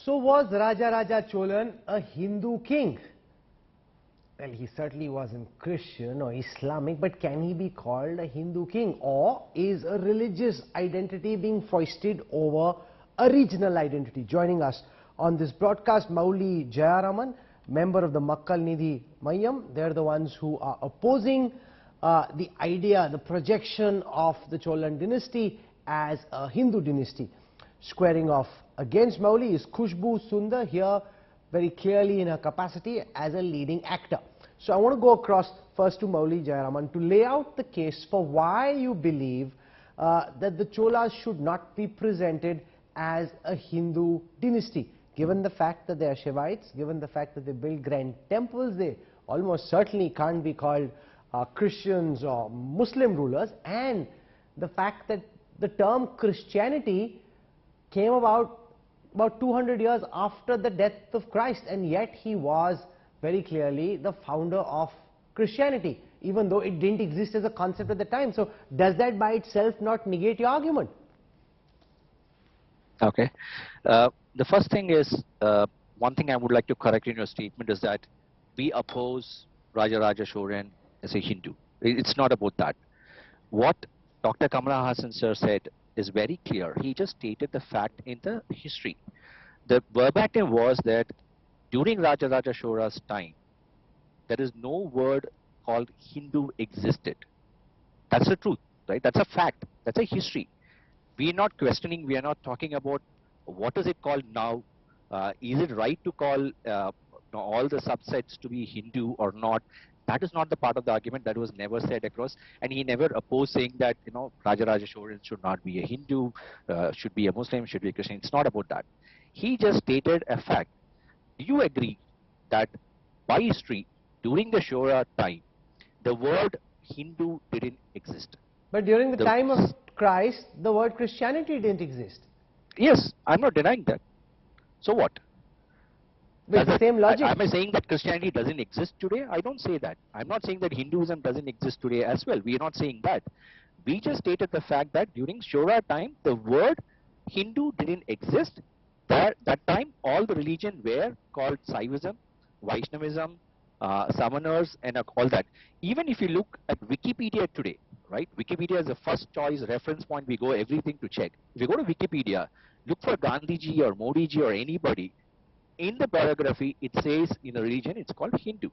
So was Raja Cholan a Hindu king? Well, he certainly wasn't Christian or Islamic, but can he be called a Hindu king? Or is a religious identity being foisted over a regional identity? Joining us on this broadcast, Mauli Jayaraman, member of the Makkal Nidhi Mayam. They're the ones who are opposing the idea, the projection of the Cholan dynasty as a Hindu dynasty. Squaring off against Mauli is Khushbu Sundar, here very clearly in her capacity as a leading actor. So I want to go across first to Mauli Jayaraman to lay out the case for why you believe that the Cholas should not be presented as a Hindu dynasty. Given the fact that they are Shivites, given the fact that they build grand temples, they almost certainly can't be called Christians or Muslim rulers, and the fact that the term Christianity came about 200 years after the death of Christ, and yet he was very clearly the founder of Christianity, even though it didn't exist as a concept at the time. So does that by itself not negate your argument? Okay. The first thing is, one thing I would like to correct in your statement is that we oppose Raja Cholan as a Hindu. It's not about that. What Dr. Kamala Hassan sir said is very clear. He just stated the fact in the history. The verbatim was that during Raja Chola's time, there is no word called Hindu existed. That's the truth, right? That's a fact. That's a history. We are not questioning, we are not talking about what is it called now. Is it right to call all the subsets to be Hindu or not? That is not the part of the argument. That was never said across, and he never opposed saying that Raja Cholan should not be a Hindu, should be a Muslim, should be a Christian. It's not about that. He just stated a fact. Do you agree that by history, during the Chola time, the word Hindu didn't exist? But during the time of Christ, the word Christianity didn't exist. Yes, I'm not denying that. So what? With the same logic. Am I saying that Christianity doesn't exist today? I don't say that. I'm not saying that Hinduism doesn't exist today as well. We are not saying that. We just stated the fact that during Chola time, the word Hindu didn't exist. That time, all the religions were called Saivism, Vaishnavism, Samaners, and all that. Even if you look at Wikipedia today, right? Wikipedia is the first choice reference point. We go everything to check. If you go to Wikipedia, look for Gandhiji or Modiji or anybody. In the biography, it says in a religion it's called Hindu.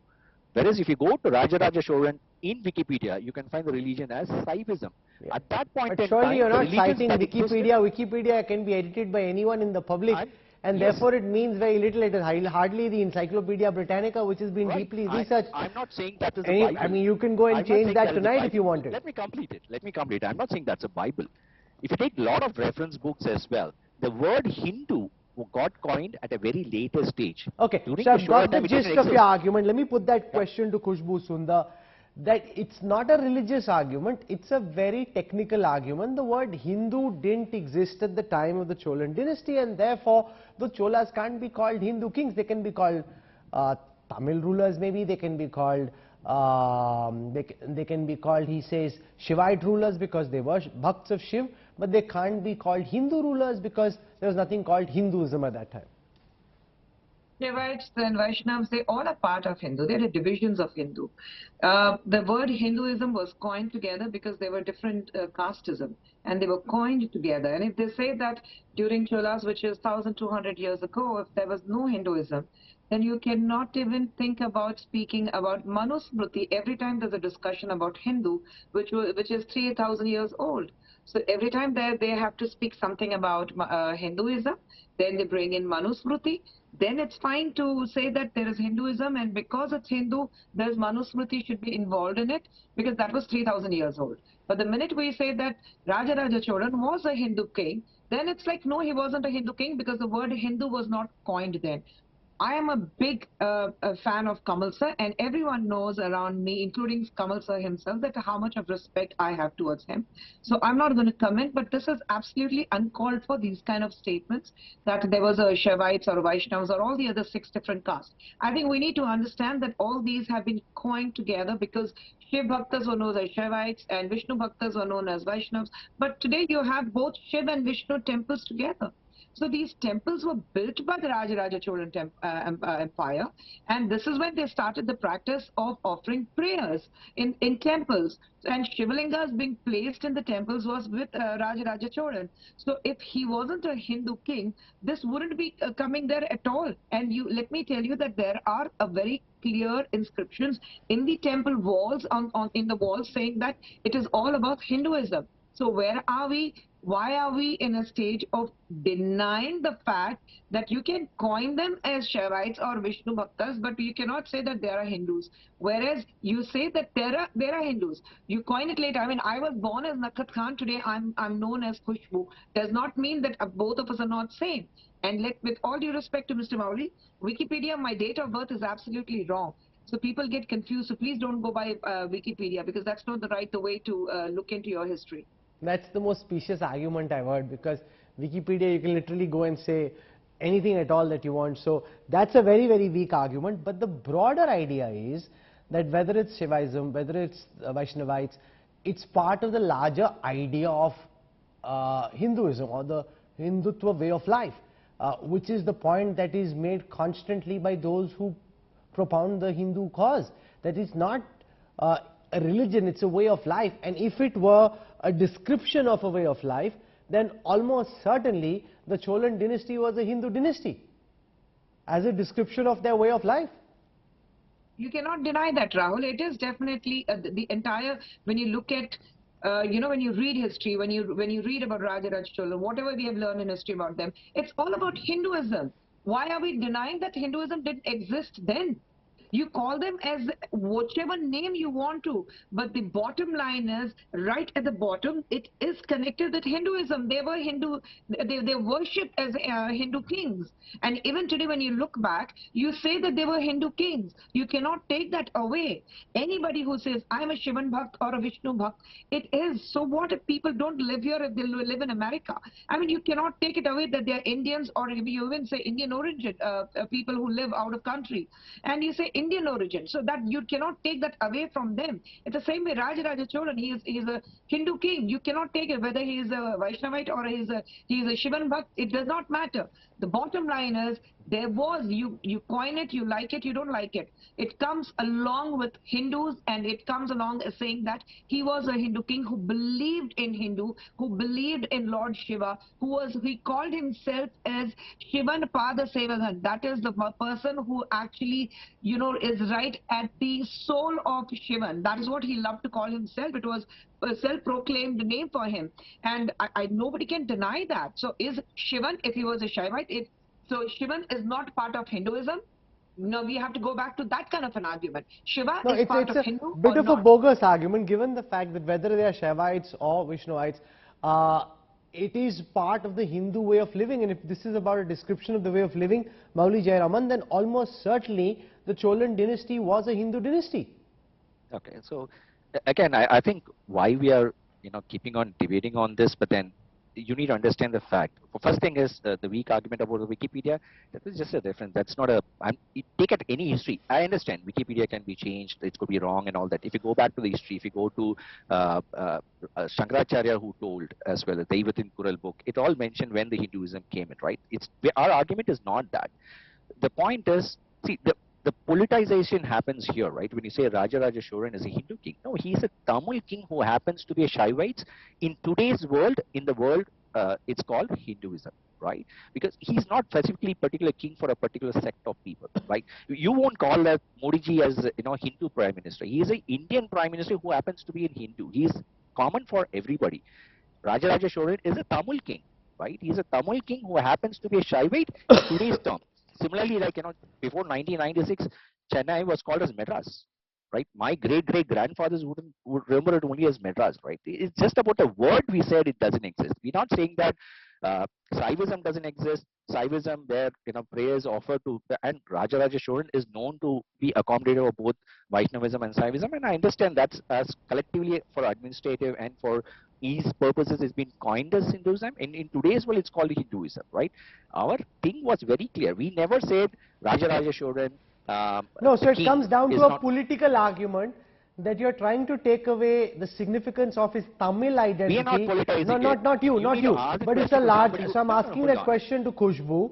Whereas if you go to Raja Cholan in Wikipedia, you can find the religion as Saivism. Yeah. At that point but surely you're not citing Wikipedia. Wikipedia can be edited by anyone in the public, and yes, therefore it means very little. It is hardly the Encyclopedia Britannica, which has been deeply researched. I'm not saying that is the Bible. I mean, you can go and change that tonight if you want it. Let me complete it. I'm not saying that's a Bible. If you take a lot of reference books as well, the word Hindu got coined at a very later stage. Okay, so I've got the gist of your argument. Let me put that question to Khushbu Sundar, that it's not a religious argument, it's a very technical argument. The word Hindu didn't exist at the time of the Cholan dynasty, and therefore the Cholas can't be called Hindu kings. They can be called Tamil rulers, maybe. They can be called they can be called, he says, Shivite rulers because they were bhakts of Shiv, but they can't be called Hindu rulers because there was nothing called Hinduism at that time. Shivites and Vaishnavas, they all are part of Hindu. They are divisions of Hindu. The word Hinduism was coined together because there were different casteism, and they were coined together. And if they say that during Cholas, which is 1200 years ago, if there was no Hinduism, then you cannot even think about speaking about Manusmriti every time there's a discussion about Hindu, which is 3,000 years old. So every time they have to speak something about Hinduism, then they bring in Manusmriti. Then it's fine to say that there is Hinduism, and because it's Hindu, there's Manusmriti should be involved in it, because that was 3,000 years old. But the minute we say that Raja Cholan was a Hindu king, then it's like, no, he wasn't a Hindu king because the word Hindu was not coined then. I am a big fan of Kamal sir, and everyone knows around me, including Kamal sir himself, that how much of respect I have towards him. So I'm not going to comment, but this is absolutely uncalled for, these kind of statements that there was a Shivites or Vaishnavas or all the other 6 different castes. I think we need to understand that all these have been coined together because Shiv Bhaktas were known as Shivites and Vishnu Bhaktas were known as Vaishnavas. But today you have both Shiv and Vishnu temples together. So these temples were built by the Rajaraja Cholan Empire, and this is when they started the practice of offering prayers in temples. And Shivalingas being placed in the temples was with Rajaraja Cholan. So if he wasn't a Hindu king, this wouldn't be coming there at all. And let me tell you that there are a very clear inscriptions in the temple walls in the walls saying that it is all about Hinduism. So where are we? Why are we in a stage of denying the fact that you can coin them as Shaivites or Vishnu Bhaktas, but you cannot say that they are Hindus? Whereas you say that there are Hindus. You coin it later. I mean, I was born as Nakat Khan. Today I'm known as Khushbu. Does not mean that both of us are not same. And with all due respect to Mr. Mauli, Wikipedia, my date of birth is absolutely wrong. So people get confused. So please don't go by Wikipedia, because that's not the right way to look into your history. That's the most specious argument I've heard, because Wikipedia, you can literally go and say anything at all that you want. So that's a very, very weak argument. But the broader idea is that whether it's Shaivism, whether it's Vaishnavites, it's part of the larger idea of Hinduism, or the Hindutva way of life, which is the point that is made constantly by those who propound the Hindu cause. That is not a religion, it's a way of life. And if it were a description of a way of life, then almost certainly the Cholan dynasty was a Hindu dynasty, as a description of their way of life. You cannot deny that, Rahul. It is definitely the entire, when you look at, when you read history, when you read about Rajaraj Chola, whatever we have learned in history about them, it's all about Hinduism. Why are we denying that Hinduism didn't exist then? You call them as whichever name you want to, but the bottom line is, right at the bottom, it is connected with Hinduism. They were Hindu, they worshipped as Hindu kings. And even today, when you look back, you say that they were Hindu kings. You cannot take that away. Anybody who says, I'm a Shivan Bhakt or a Vishnu Bhakt, it is. So what if people don't live here, if they live in America? I mean, you cannot take it away that they are Indians, or if you even say Indian origin, people who live out of country. And you say Indian origin, so that you cannot take that away from them. It's the same way Rajaraja Cholan, he is a Hindu king. You cannot take it whether he is a Vaishnavite or he is a Shivan Bhakt. It does not matter. The bottom line is, there was, you coin it, you like it, you don't like it. It comes along with Hindus, and it comes along as saying that he was a Hindu king who believed in Hindu, who believed in Lord Shiva, he called himself as Shivan Pada Sevagan. That is the person who actually, is right at the soul of Shivan. That is what he loved to call himself. It was a self-proclaimed name for him. And nobody can deny that. So is Shivan, if he was a Shaivite, so Shivan is not part of Hinduism? No, we have to go back to that kind of an argument. Shiva No, is part it's of a Hindu bit or of a not? bogus argument, given the fact that whether they are Shaivites or Vishnuites, it is part of the Hindu way of living. And if this is about a description of the way of living, Mauli Jayaraman, then almost certainly the Cholan dynasty was a Hindu dynasty. Okay, so again, I think why we are keeping on debating on this, but then you need to understand the fact. First thing is the weak argument about the Wikipedia. That is just a difference. That's not a. Take at any history. I understand Wikipedia can be changed. It could be wrong and all that. If you go back to the history, if you go to Shankaracharya, who told as well the Daivatin Kural book, it all mentioned when the Hinduism came in. Right. Our argument is not that. The point is, see, the politicization happens here, right? When you say Rajaraja Cholan is a Hindu king, no, he's a Tamil king who happens to be a Shaivite. In today's world, it's called Hinduism, right? Because he's not specifically particular king for a particular sect of people, right? You won't call that Modi ji as Hindu prime minister. He is an Indian prime minister who happens to be a Hindu. He's common for everybody. Rajaraja Cholan is a Tamil king, right? He's a Tamil king who happens to be a Shaivite in today's term. Similarly, before 1996, Chennai was called as Madras, right? My great-great-grandfathers would remember it only as Madras, right? It's just about the word we said it doesn't exist. We're not saying that Saivism doesn't exist. Saivism, where prayers offered to, and Rajaraja Cholan is known to be accommodative of both Vaishnavism and Saivism, and I understand that's as collectively for administrative and for ease purposes has been coined as Hinduism. In today's world, it's called Hinduism, right? Our thing was very clear. We never said Rajaraja Cholan. No, so it comes down to a political argument that you're trying to take away the significance of his Tamil identity. We are not politicizing No, it. not you, You not need to you. ask the But it's a question to large, somebody who- so I'm No, no, asking hold that on. question to Khushbu,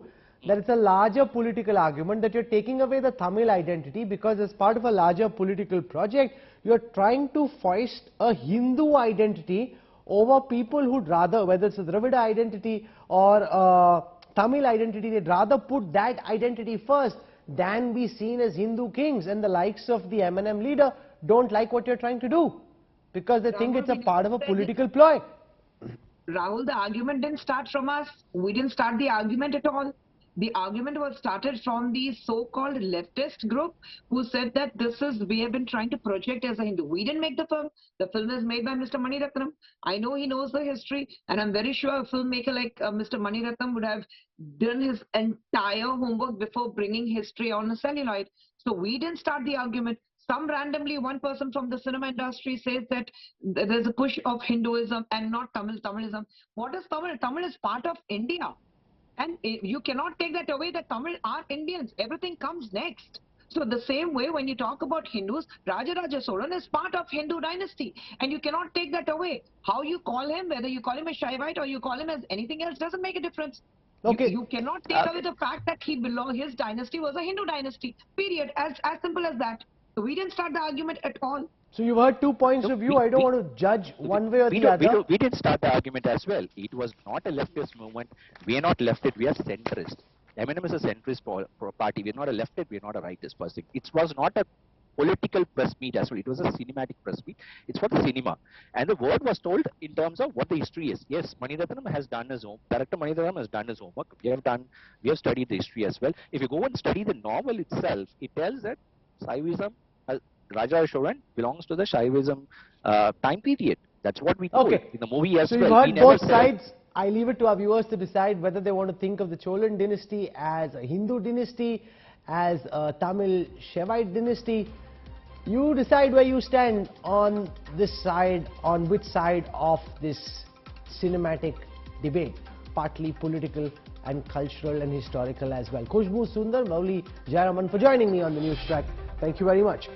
that it's a larger political argument that you're taking away the Tamil identity because as part of a larger political project, you're trying to foist a Hindu identity over people who'd rather, whether it's a Dravida identity or Tamil identity, they'd rather put that identity first than be seen as Hindu kings, and the likes of the M&M leader don't like what you're trying to do because they think Rahul, it's a we part of a said it. political ploy. Rahul, the argument didn't start from us. We didn't start the argument at all. The argument was started from the so-called leftist group who said that we have been trying to project as a Hindu. We didn't make the film. The film is made by Mr. Mani Ratnam. I know he knows the history, and I'm very sure a filmmaker like Mr. Mani Ratnam would have done his entire homework before bringing history on a celluloid. So we didn't start the argument. Some randomly one person from the cinema industry says that there's a push of Hinduism and not Tamilism. What is Tamil? Tamil is part of India. And you cannot take that away that Tamil are Indians. Everything comes next. So the same way when you talk about Hindus, Rajaraja Cholan is part of Hindu dynasty. And you cannot take that away. How you call him, whether you call him a Shaivite or you call him as anything else, doesn't make a difference. Okay. You cannot take away the fact that his dynasty was a Hindu dynasty. Period. As simple as that. So we didn't start the argument at all. So you've heard two points No, of view. I don't want to judge one way or the other. We didn't start the argument as well. It was not a leftist movement. We are not leftist. We are centrist. M&M is a centrist party. We are not a leftist. We are not a rightist person. It was not a political press meet as well. It was a cinematic press meet. It's for the cinema. And the word was told in terms of what the history is. Yes, Mani Ratnam has done his homework. Director Mani Ratnam has done his homework. We have studied the history as well. If you go and study the novel itself, it tells that Shaivism, Raja Cholan belongs to the Shaivism time period. That's what we told in the movie as so well. So you've heard both sides. I leave it to our viewers to decide whether they want to think of the Cholan dynasty as a Hindu dynasty, as a Tamil Shaivite dynasty. You decide where you stand on this side, on which side of this cinematic debate, partly political and cultural and historical as well. Khushbu Sundar, Mauli Jayaraman for joining me on the Newstrack. Thank you very much.